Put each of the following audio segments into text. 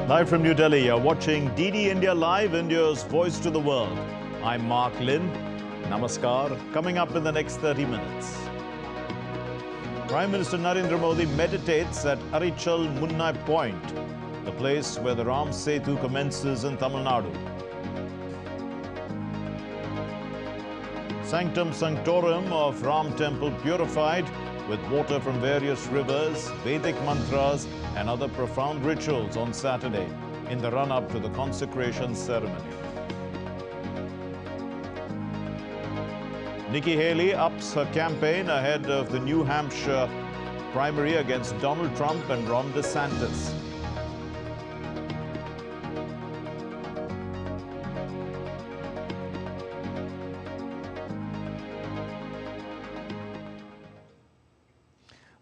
Live from New Delhi, you're watching DD India Live, India's voice to the world. I'm Mark Lynn. Namaskar. Coming up in the next 30 minutes. Prime Minister Narendra Modi meditates at Arichal Munai Point, the place where the Ram Setu commences in Tamil Nadu. Sanctum sanctorum of Ram Temple purified with water from various rivers, Vedic mantras and other profound rituals on Saturday in the run-up to the consecration ceremony. Nikki Haley ups her campaign ahead of the New Hampshire primary against Donald Trump and Ron DeSantis.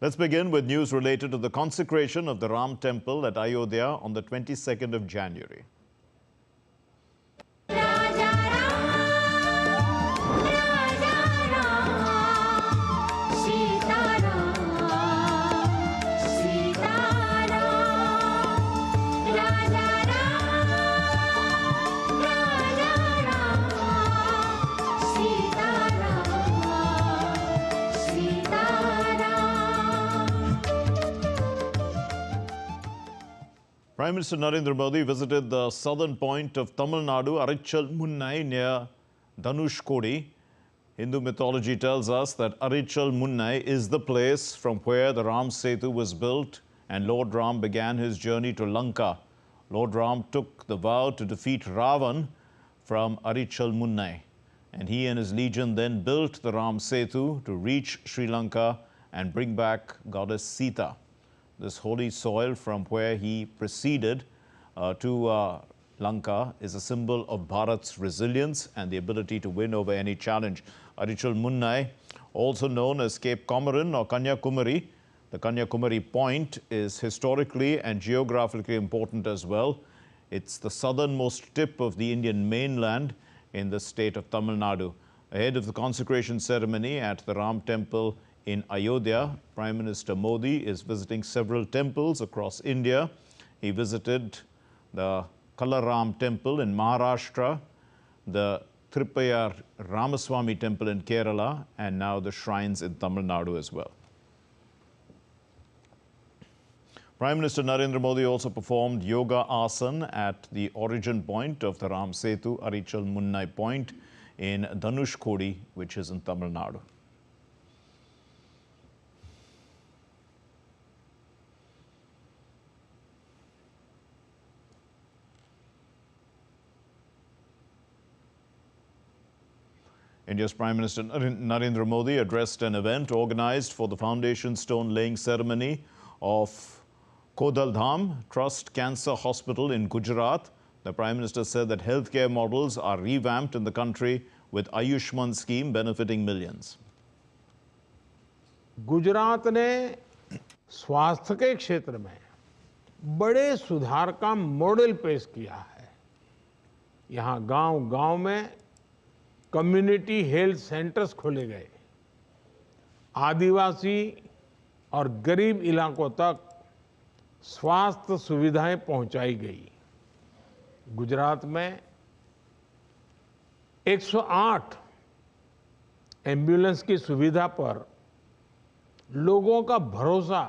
Let's begin with news related to the consecration of the Ram Temple at Ayodhya on the 22nd of January. Prime Minister Narendra Modi visited the southern point of Tamil Nadu, Arichal Munai, near Dhanushkodi. Hindu mythology tells us that Arichal Munai is the place from where the Ram Setu was built and Lord Ram began his journey to Lanka. Lord Ram took the vow to defeat Ravan from Arichal Munai, and he and his legion then built the Ram Setu to reach Sri Lanka and bring back goddess Sita. This holy soil from where he proceeded to Lanka is a symbol of Bharat's resilience and the ability to win over any challenge. Arichal Munai, also known as Cape Comorin or Kanyakumari, the Kanyakumari Point is historically and geographically important as well. It's the southernmost tip of the Indian mainland in the state of Tamil Nadu. Ahead of the consecration ceremony at the Ram Temple in Ayodhya, Prime Minister Modi is visiting several temples across India. He visited the Kalaram Temple in Maharashtra, the Tirupayar Ramaswamy Temple in Kerala, and now the shrines in Tamil Nadu as well. Prime Minister Narendra Modi also performed yoga asana at the origin point of the Ram Setu, Arichal Munai Point in Dhanushkodi, which is in Tamil Nadu. India's Prime Minister Narendra Modi addressed an event organized for the foundation stone laying ceremony of Kodaldham Trust Cancer Hospital in Gujarat. The Prime Minister said that healthcare models are revamped in the country with Ayushman scheme benefiting millions. Gujarat ने स्वास्थ्य के क्षेत्र में बड़े सुधार का model पेश किया है। यहाँ गांव-गांव में कम्युनिटी हेल्थ सेंटर्स खोले गए। आदिवासी और गरीब इलाकों तक स्वास्थ्य सुविधाएं पहुंचाई गई। गुजरात में 108 एम्बुलेंस की सुविधा पर लोगों का भरोसा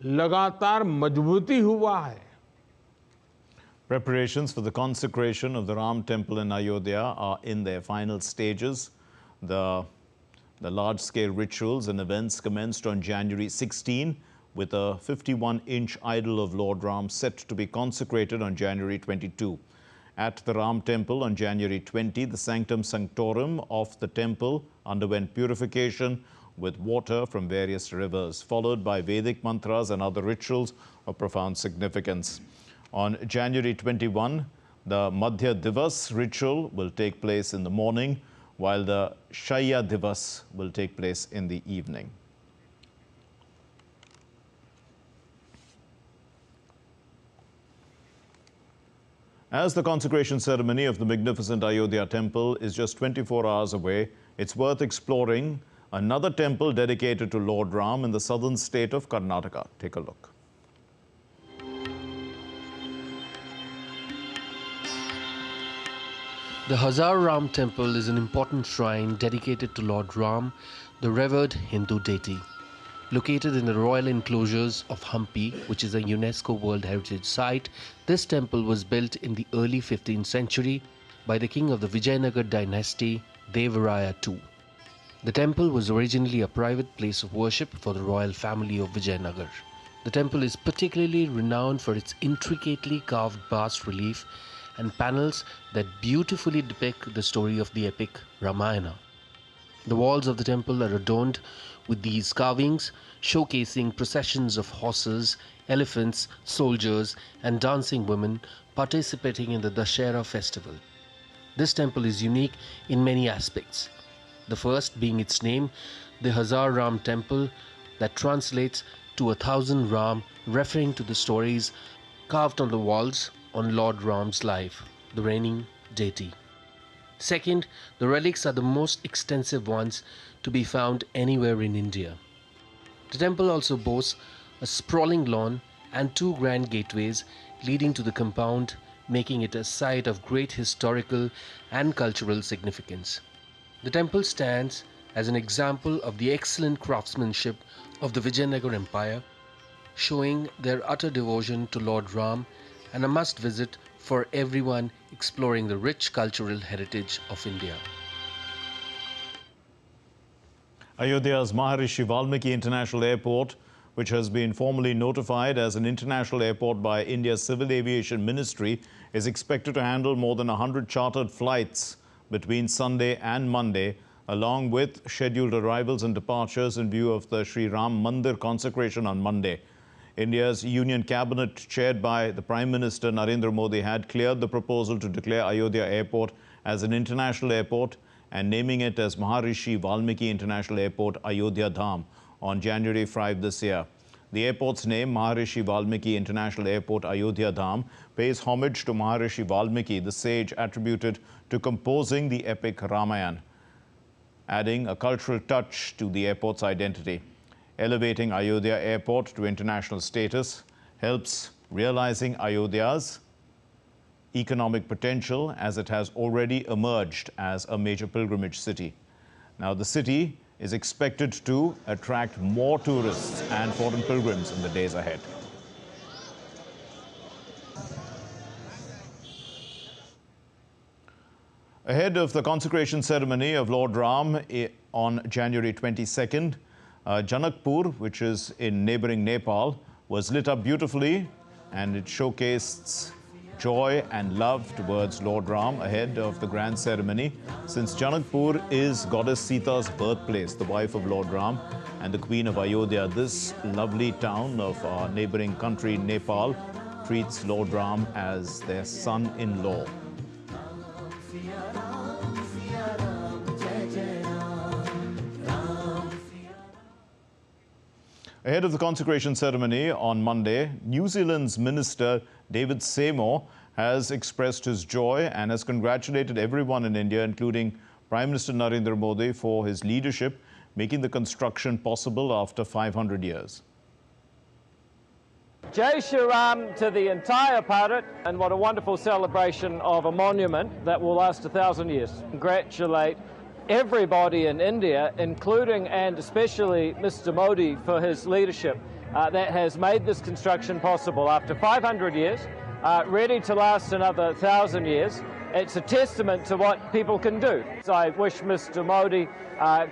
लगातार मजबूती हुआ है। Preparations for the consecration of the Ram Temple in Ayodhya are in their final stages. The large-scale rituals and events commenced on January 16 with a 51-inch idol of Lord Ram set to be consecrated on January 22. At the Ram Temple on January 20, the sanctum sanctorum of the temple underwent purification with water from various rivers, followed by Vedic mantras and other rituals of profound significance. On January 21, the Madhya Divas ritual will take place in the morning, while the Shaya Divas will take place in the evening. As the consecration ceremony of the magnificent Ayodhya temple is just 24 hours away, it's worth exploring another temple dedicated to Lord Ram in the southern state of Karnataka. Take a look. The Hazar Ram temple is an important shrine dedicated to Lord Ram, the revered Hindu deity. Located in the royal enclosures of Hampi, which is a UNESCO World Heritage Site, this temple was built in the early 15th century by the king of the Vijayanagar dynasty, Devaraya II. The temple was originally a private place of worship for the royal family of Vijayanagar. The temple is particularly renowned for its intricately carved bas-relief and panels that beautifully depict the story of the epic Ramayana. The walls of the temple are adorned with these carvings, showcasing processions of horses, elephants, soldiers, and dancing women participating in the Dashera festival. This temple is unique in many aspects. The first being its name, the Hazar Ram Temple, that translates to 1,000 Ram, referring to the stories carved on the walls on Lord Ram's life, the reigning deity. Second, the relics are the most extensive ones to be found anywhere in India. The temple also boasts a sprawling lawn and 2 grand gateways leading to the compound, making it a site of great historical and cultural significance. The temple stands as an example of the excellent craftsmanship of the Vijayanagar Empire, showing their utter devotion to Lord Ram, and a must visit for everyone exploring the rich cultural heritage of India. Ayodhya's Maharishi Valmiki International Airport, which has been formally notified as an international airport by India's Civil Aviation Ministry, is expected to handle more than 100 chartered flights between Sunday and Monday, along with scheduled arrivals and departures in view of the Sri Ram Mandir consecration on Monday. India's Union Cabinet, chaired by the Prime Minister Narendra Modi, had cleared the proposal to declare Ayodhya Airport as an international airport and naming it as Maharishi Valmiki International Airport, Ayodhya Dham, on January 5 this year. The airport's name, Maharishi Valmiki International Airport, Ayodhya Dham, pays homage to Maharishi Valmiki, the sage attributed to composing the epic Ramayana, adding a cultural touch to the airport's identity. Elevating Ayodhya Airport to international status helps realizing Ayodhya's economic potential, as it has already emerged as a major pilgrimage city. Now, the city is expected to attract more tourists and foreign pilgrims in the days ahead. Ahead of the consecration ceremony of Lord Ram on January 22nd, Janakpur, which is in neighboring Nepal, was lit up beautifully, and it showcased joy and love towards Lord Ram ahead of the grand ceremony. Since Janakpur is Goddess Sita's birthplace, the wife of Lord Ram and the Queen of Ayodhya, this lovely town of our neighboring country, Nepal, treats Lord Ram as their son-in-law. Ahead of the consecration ceremony on Monday, New Zealand's Minister David Seymour has expressed his joy and has congratulated everyone in India, including Prime Minister Narendra Modi, for his leadership, making the construction possible after 500 years. Jai Shri Ram to the entire Bharat, and what a wonderful celebration of a monument that will last 1,000 years. Congratulate everybody in India, including and especially Mr. Modi, for his leadership that has made this construction possible after 500 years, ready to last another 1,000 years. It's a testament to what people can do. So I wish Mr. Modi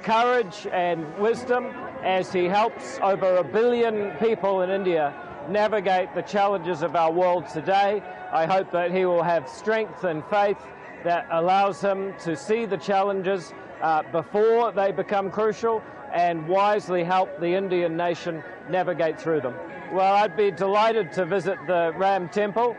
courage and wisdom as he helps over 1 billion people in India navigate the challenges of our world today. I hope that he will have strength and faith that allows him to see the challenges before they become crucial and wisely help the Indian nation navigate through them. Well, I'd be delighted to visit the Ram Temple.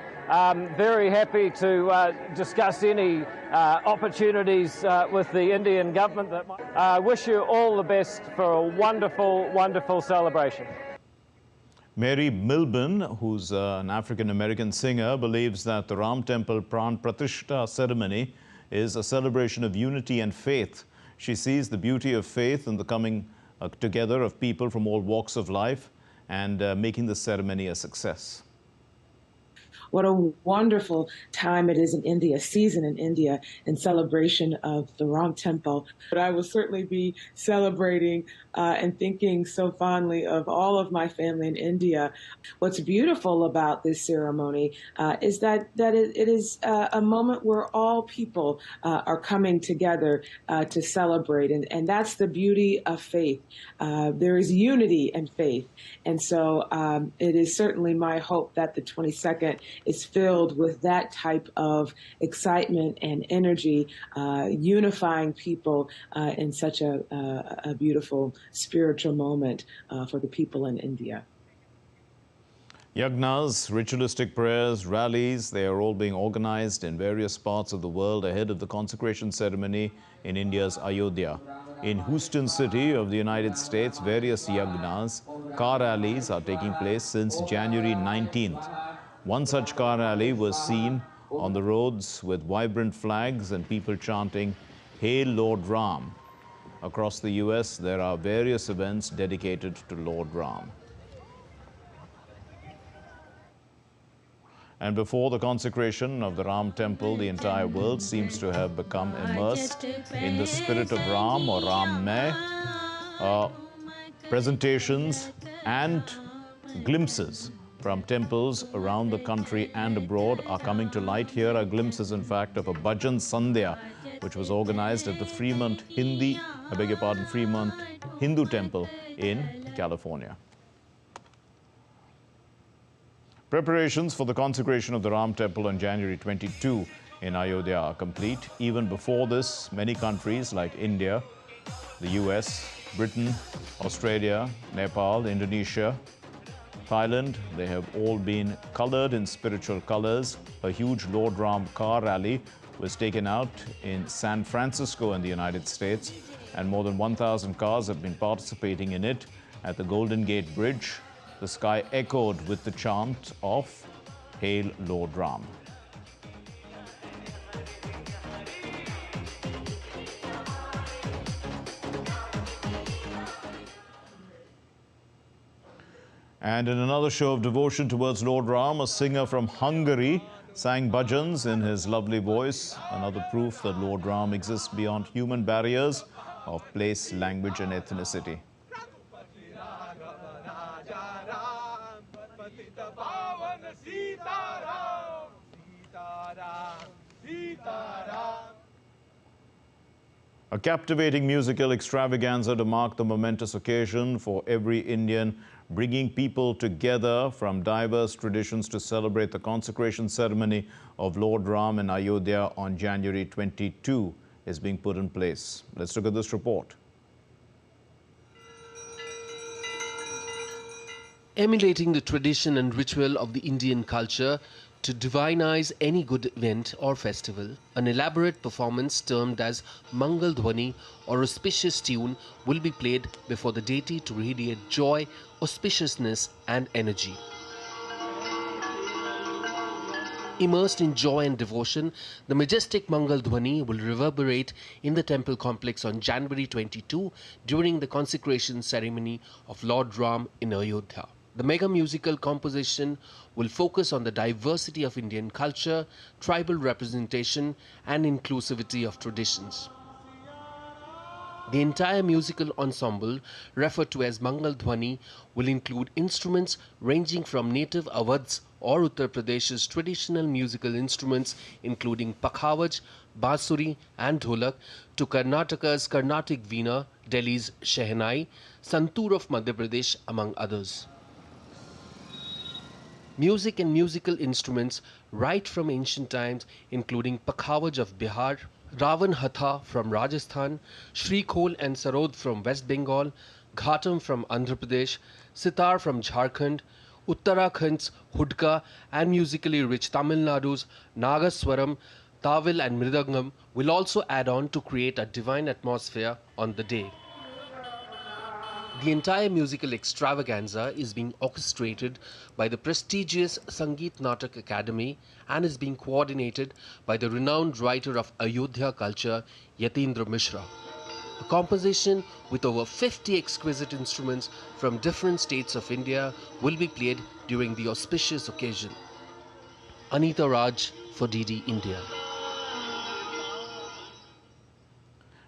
Very happy to discuss any opportunities with the Indian government. I wish you all the best for a wonderful, wonderful celebration. Mary Milburn, who's an African-American singer, believes that the Ram Temple Pran Pratishtha ceremony is a celebration of unity and faith. She sees the beauty of faith in the coming together of people from all walks of life and making the ceremony a success. what a wonderful time it is in India, season in India, in celebration of the Ram Temple. But I will certainly be celebrating and thinking so fondly of all of my family in India. What's beautiful about this ceremony is that it is a moment where all people are coming together to celebrate, and that's the beauty of faith. There is unity in faith, and so it is certainly my hope that the 22nd is filled with that type of excitement and energy, unifying people in such a beautiful spiritual moment for the people in India. Yagnas, ritualistic prayers, rallies, they are all being organized in various parts of the world ahead of the consecration ceremony in India's Ayodhya. In Houston City of the United States, various yagnas, car rallies are taking place since January 19th. One such car rally was seen on the roads with vibrant flags and people chanting, "Hail Lord Ram." Across the US, there are various events dedicated to Lord Ram. And before the consecration of the Ram temple, the entire world seems to have become immersed in the spirit of Ram or Ram Mein. Presentations and glimpses from temples around the country and abroad are coming to light. Here are glimpses, in fact, of a Bhajan Sandhya, which was organized at the Fremont Hindu Temple in California. Preparations for the consecration of the Ram Temple on January 22 in Ayodhya are complete. Even before this, many countries like India, the US, Britain, Australia, Nepal, Indonesia, Thailand, they have all been colored in spiritual colors. A huge Lord Ram car rally was taken out in San Francisco in the United States, and more than 1,000 cars have been participating in it at the Golden Gate Bridge. The sky echoed with the chant of "Hail Lord Ram." And in another show of devotion towards Lord Ram, a singer from Hungary sang bhajans in his lovely voice, another proof that Lord Ram exists beyond human barriers of place, language and ethnicity. A captivating musical extravaganza to mark the momentous occasion for every Indian, bringing people together from diverse traditions to celebrate the consecration ceremony of Lord Ram in Ayodhya on January 22 is being put in place. Let's look at this report. Emulating the tradition and ritual of the Indian culture to divinize any good event or festival, an elaborate performance termed as Mangal Dhwani or auspicious tune will be played before the deity to radiate joy, auspiciousness and energy. Immersed in joy and devotion, the majestic Mangal Dhwani will reverberate in the temple complex on January 22 during the consecration ceremony of Lord Ram in Ayodhya. The mega musical composition will focus on the diversity of Indian culture, tribal representation and inclusivity of traditions. The entire musical ensemble, referred to as Mangal Dhwani, will include instruments ranging from native Awadh's or Uttar Pradesh's traditional musical instruments including Pakhawaj, Bansuri and Dholak to Karnataka's Carnatic Veena, Delhi's Shehnai, Santoor of Madhya Pradesh among others. Music and musical instruments right from ancient times including Pakhawaj of Bihar, Ravan Hatha from Rajasthan, Shri Khol and Sarod from West Bengal, Ghatam from Andhra Pradesh, Sitar from Jharkhand, Uttarakhand's Hudka and musically rich Tamil Nadu's Nagaswaram, Tawil and Mridangam will also add on to create a divine atmosphere on the day. The entire musical extravaganza is being orchestrated by the prestigious Sangeet Natak Academy and is being coordinated by the renowned writer of Ayodhya culture, Yatindra Mishra. A composition with over 50 exquisite instruments from different states of India will be played during the auspicious occasion. Anita Raj for DD India.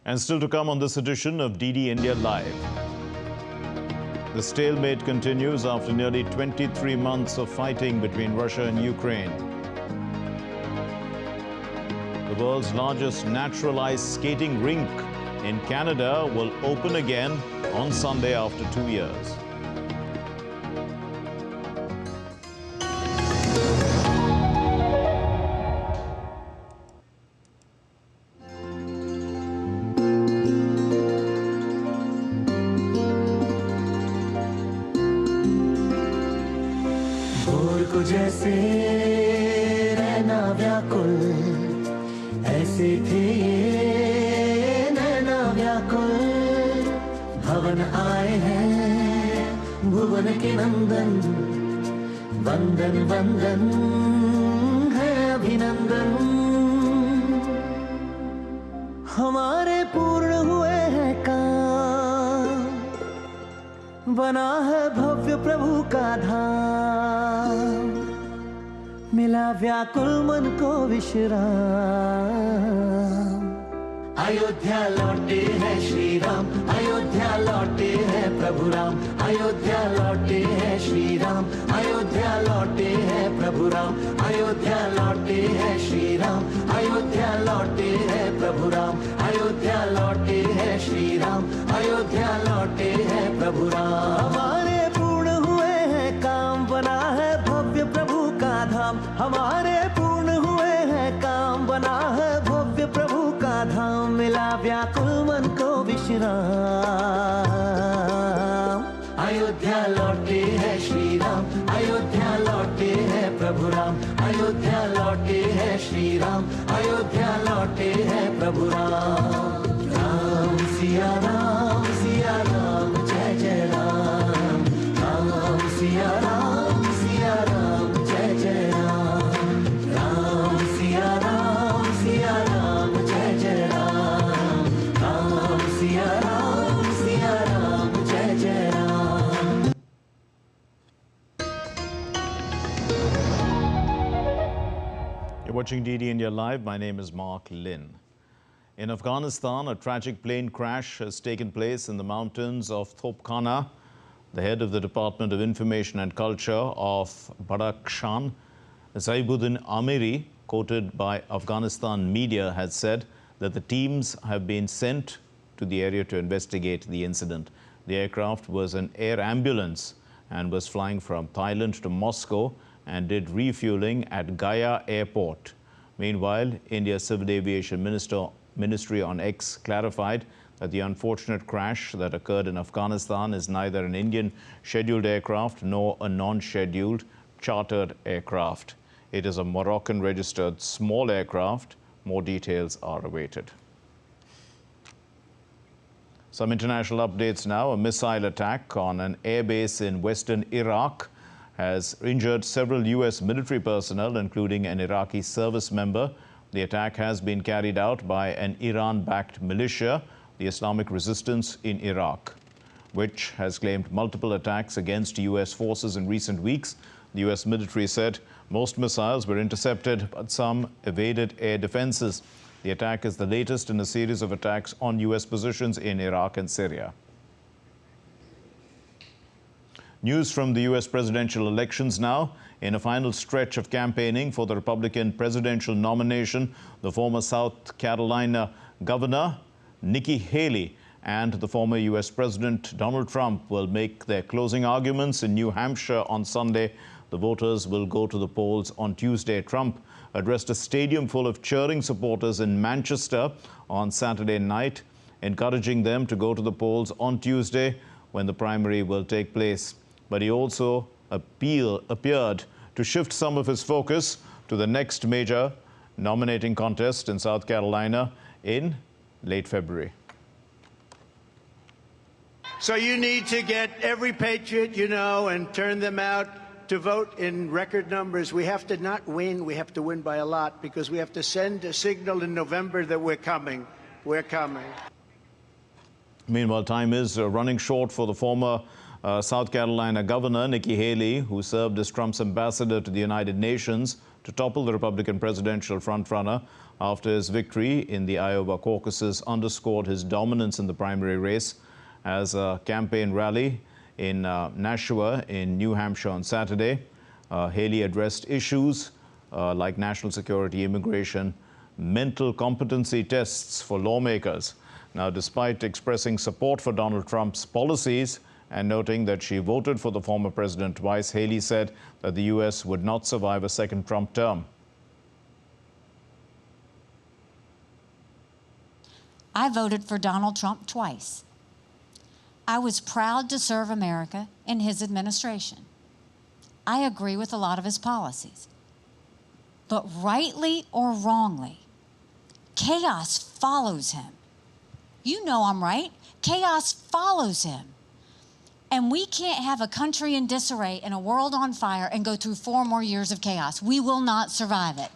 And still to come on this edition of DD India Live. The stalemate continues after nearly 23 months of fighting between Russia and Ukraine. The world's largest naturalized skating rink in Canada will open again on Sunday after 2 years. जैसे रहना व्याकुल ऐसे थे ये नैना व्याकुल भवन आए हैं भुवन के नंदन वंदन वंदन है अभिनंदन हमारे पूर्ण हुए हैं काम बना है भव्य प्रभु का धाम मिला व्याकुल मन को विश्राम अयोध्या लौटे हैं श्री राम अयोध्या लौटे हैं प्रभु राम अयोध्या लौटे हैं श्री राम अयोध्या लौटे हैं प्रभु राम अयोध्या लौटे हैं श्री राम अयोध्या लौटे हैं प्रभु राम अयोध्या लौटे हैं श्री राम अयोध्या लौटे हैं प्रभु राम हमारे पूर्ण हुए हैं काम बना है भव्य प्रभु का धाम हमारे पूर्ण हुए हैं काम बना है भव्य प्रभु का धाम मिला व्याकुल मन को विश्राम अयोध्या लौटे हैं श्री राम अयोध्या लौटे हैं प्रभु राम अयोध्या लौटे हैं श्री राम अयोध्या लौटे हैं प्रभु राम राम सिया राम जय जय राम राम सिया राम जय जय राम राम सिया राम जय जय राम राम सिया राम जय जय Ram You're watching DD India Live. My name is Mark Lin. In Afghanistan, a tragic plane crash has taken place in the mountains of Thopkhana. The head of the Department of Information and Culture of Badakhshan, Zaibuddin Amiri, quoted by Afghanistan media, had said that the teams have been sent to the area to investigate the incident. The aircraft was an air ambulance and was flying from Thailand to Moscow and did refueling at Gaya Airport. Meanwhile, India's Civil Aviation Ministry on X clarified that the unfortunate crash that occurred in Afghanistan is neither an Indian scheduled aircraft nor a non-scheduled chartered aircraft. It is a Moroccan-registered small aircraft. More details are awaited. Some international updates now. A missile attack on an airbase in western Iraq has injured several U.S. military personnel, including an Iraqi service member. The attack has been carried out by an Iran-backed militia, the Islamic Resistance in Iraq, which has claimed multiple attacks against U.S. forces in recent weeks. The U.S. military said most missiles were intercepted, but some evaded air defenses. The attack is the latest in a series of attacks on U.S. positions in Iraq and Syria. News from the U.S. presidential elections now. In a final stretch of campaigning for the Republican presidential nomination, the former South Carolina governor, Nikki Haley, and the former U.S. President Donald Trump will make their closing arguments in New Hampshire on Sunday. The voters will go to the polls on Tuesday. Trump addressed a stadium full of cheering supporters in Manchester on Saturday night, encouraging them to go to the polls on Tuesday when the primary will take place. But he also appeared to shift some of his focus to the next major nominating contest in South Carolina in late February. So you need to get every patriot you know and turn them out to vote in record numbers. We have to not win, we have to win by a lot, because we have to send a signal in November that we're coming. We're coming. Meanwhile, time is running short for the former South Carolina governor, Nikki Haley, who served as Trump's ambassador to the United Nations, to topple the Republican presidential frontrunner after his victory in the Iowa caucuses underscored his dominance in the primary race. As a campaign rally in Nashua in New Hampshire on Saturday, Haley addressed issues like national security, immigration, mental competency tests for lawmakers. Now, despite expressing support for Donald Trump's policies and noting that she voted for the former president twice, Haley said that the U.S. would not survive a second Trump term. I voted for Donald Trump twice. I was proud to serve America in his administration. I agree with a lot of his policies. But rightly or wrongly, chaos follows him. You know I'm right. Chaos follows him. And we can't have a country in disarray and a world on fire and go through 4 more years of chaos. We will not survive it.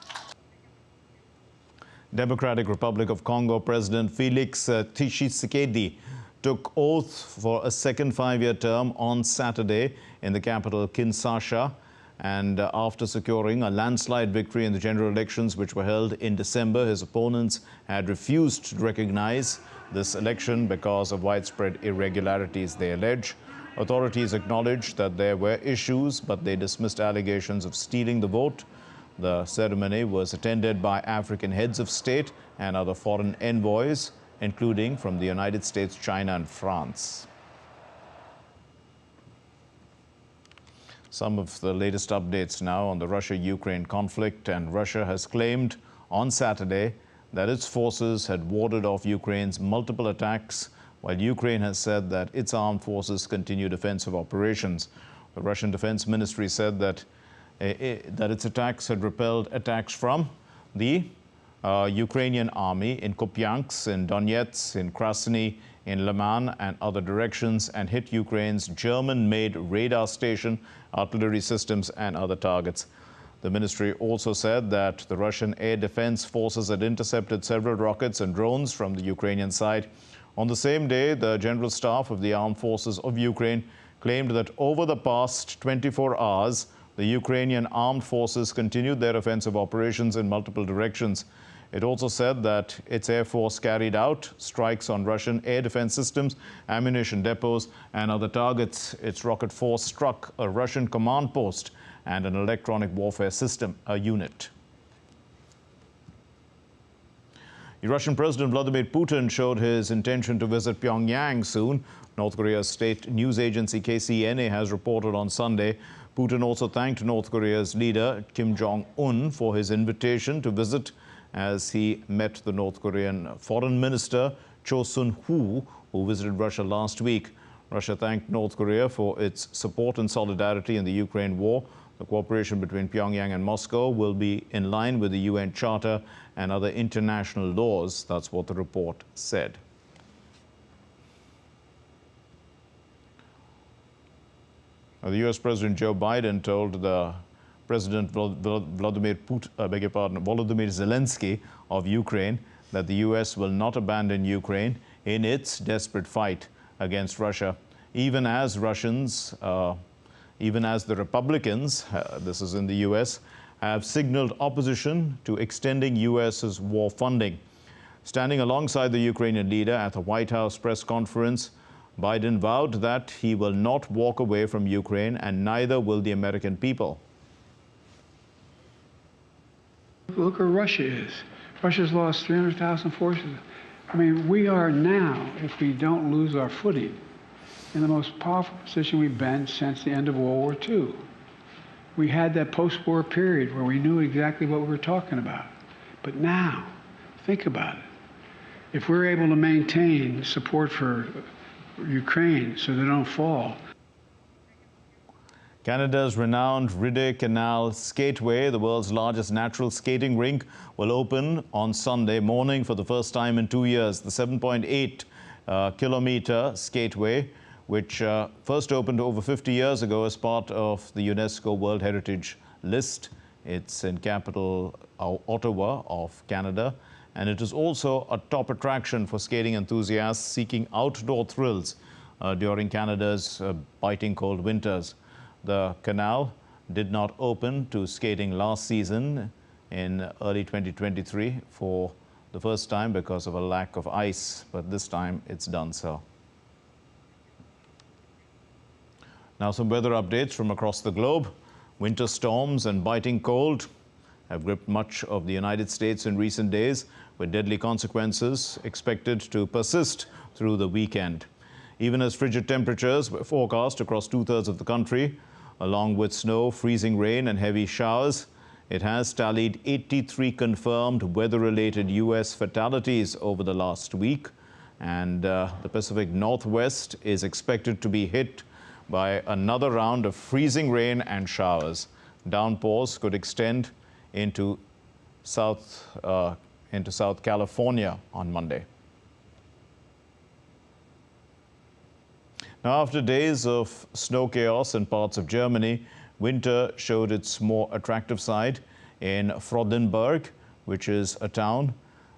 Democratic Republic of Congo President Felix Tshisekedi took oath for a second 5-year term on Saturday in the capital Kinshasa, and after securing a landslide victory in the general elections which were held in December, his opponents had refused to recognize this election because of widespread irregularities, they allege. Authorities acknowledged that there were issues, but they dismissed allegations of stealing the vote. The ceremony was attended by African heads of state and other foreign envoys, including from the United States, China, and France. Some of the latest updates now on the Russia-Ukraine conflict, and Russia has claimed on Saturday that its forces had warded off Ukraine's multiple attacks, while Ukraine has said that its armed forces continue defensive operations. The Russian Defense Ministry said that its attacks had repelled attacks from the Ukrainian army in Kupiansk, in Donetsk, in Krasny, in Liman and other directions, and hit Ukraine's German-made radar station, artillery systems and other targets. The ministry also said that the Russian air defense forces had intercepted several rockets and drones from the Ukrainian side. On the same day, the General Staff of the Armed Forces of Ukraine claimed that over the past 24 hours, the Ukrainian armed forces continued their offensive operations in multiple directions. It also said that its air force carried out strikes on Russian air defense systems, ammunition depots, and other targets. Its rocket force struck a Russian command post and an electronic warfare system, a unit. The Russian President Vladimir Putin showed his intention to visit Pyongyang soon. North Korea's state news agency KCNA has reported on Sunday. Putin also thanked North Korea's leader Kim Jong-un for his invitation to visit, as he met the North Korean Foreign Minister Cho Sun-hu, who visited Russia last week. Russia thanked North Korea for its support and solidarity in the Ukraine war. The cooperation between Pyongyang and Moscow will be in line with the UN Charter and other international laws. That's what the report said. The U.S. President Joe Biden told the President Volodymyr Zelensky of Ukraine that the U.S. will not abandon Ukraine in its desperate fight against Russia, even as the Republicans, this is in the U.S., have signaled opposition to extending U.S.'s war funding. Standing alongside the Ukrainian leader at the White House press conference, Biden vowed that he will not walk away from Ukraine, and neither will the American people. Look where Russia is. Russia's lost 300,000 forces. I mean, we are now, if we don't lose our footing, in the most powerful position we've been since the end of World War II. We had that post-war period where we knew exactly what we were talking about. But now, think about it. If we're able to maintain support for Ukraine so they don't fall. Canada's renowned Rideau Canal Skateway, the world's largest natural skating rink, will open on Sunday morning for the first time in 2 years. The 7.8 kilometer skateway, which first opened over 50 years ago as part of the UNESCO World Heritage List. It's in capital Ottawa of Canada, and it is also a top attraction for skating enthusiasts seeking outdoor thrills during Canada's biting cold winters. The canal did not open to skating last season in early 2023 for the first time because of a lack of ice, but this time it's done so. Now some weather updates from across the globe. Winter storms and biting cold have gripped much of the United States in recent days, with deadly consequences expected to persist through the weekend. Even as frigid temperatures were forecast across two-thirds of the country, along with snow, freezing rain and heavy showers, it has tallied 83 confirmed weather-related U.S. fatalities over the last week, and the Pacific Northwest is expected to be hit by another round of freezing rain and showers. Downpours could extend into South California on Monday. Now, after days of snow chaos in parts of Germany, winter showed its more attractive side in Frodenberg, which is a town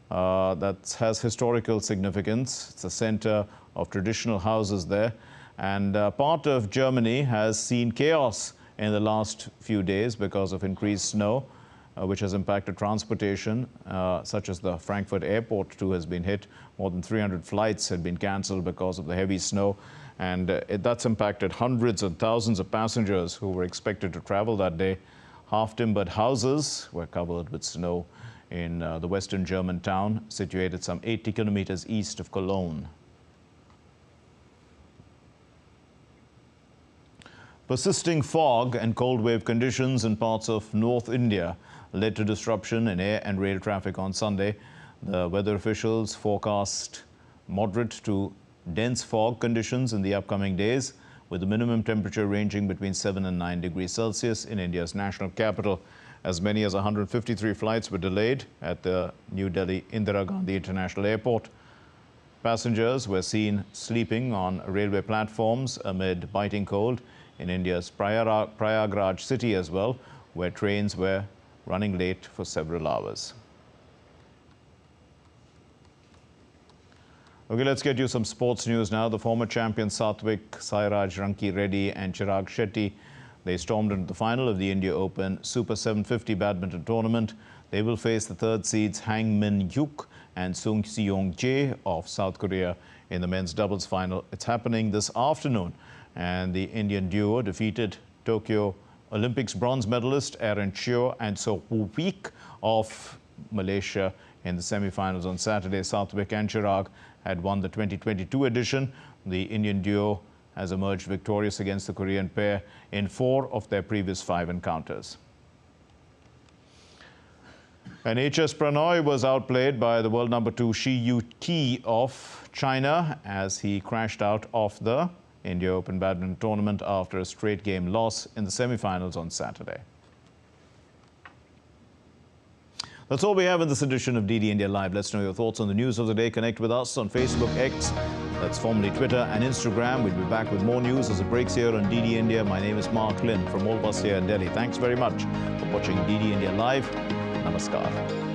that has historical significance. It's a center of traditional houses there. And part of Germany has seen chaos in the last few days because of increased snow, which has impacted transportation, such as the Frankfurt airport too has been hit. More than 300 flights had been cancelled because of the heavy snow. And that's impacted hundreds and thousands of passengers who were expected to travel that day. Half-timbered houses were covered with snow in the western German town, situated some 80 kilometers east of Cologne. Persisting fog and cold wave conditions in parts of North India led to disruption in air and rail traffic on Sunday. The weather officials forecast moderate to dense fog conditions in the upcoming days, with the minimum temperature ranging between 7 and 9 degrees Celsius in India's national capital. As many as 153 flights were delayed at the New Delhi Indira Gandhi International Airport. Passengers were seen sleeping on railway platforms amid biting cold in India's Prayagraj city as well, where trains were running late for several hours. Okay, let's get you some sports news now. The former champion Satvik, Sairaj Ranki Reddy and Chirag Shetty, they stormed into the final of the India Open Super 750 badminton tournament. They will face the third seeds Hang Min Hyuk and Sung Seong Jae of South Korea in the men's doubles final. It's happening this afternoon, and the Indian duo defeated Tokyo Olympics bronze medalist Aaron Chio and So Woo Week of Malaysia in the semi-finals on Saturday. Satvik and Chirag had won the 2022 edition. The Indian duo has emerged victorious against the Korean pair in 4 of their previous 5 encounters. And HS Pranoy was outplayed by the world number 2 Shi Yu-ki of China as he crashed out of the India Open badminton tournament after a straight game loss in the semi-finals on Saturday. That's all we have in this edition of DD India Live. Let's know your thoughts on the news of the day. Connect with us on Facebook, X, that's formerly Twitter, and Instagram. We'll be back with more news as it breaks here on DD India. My name is Mark Lin from all of us here in Delhi. Thanks very much for watching DD India Live. Namaskar.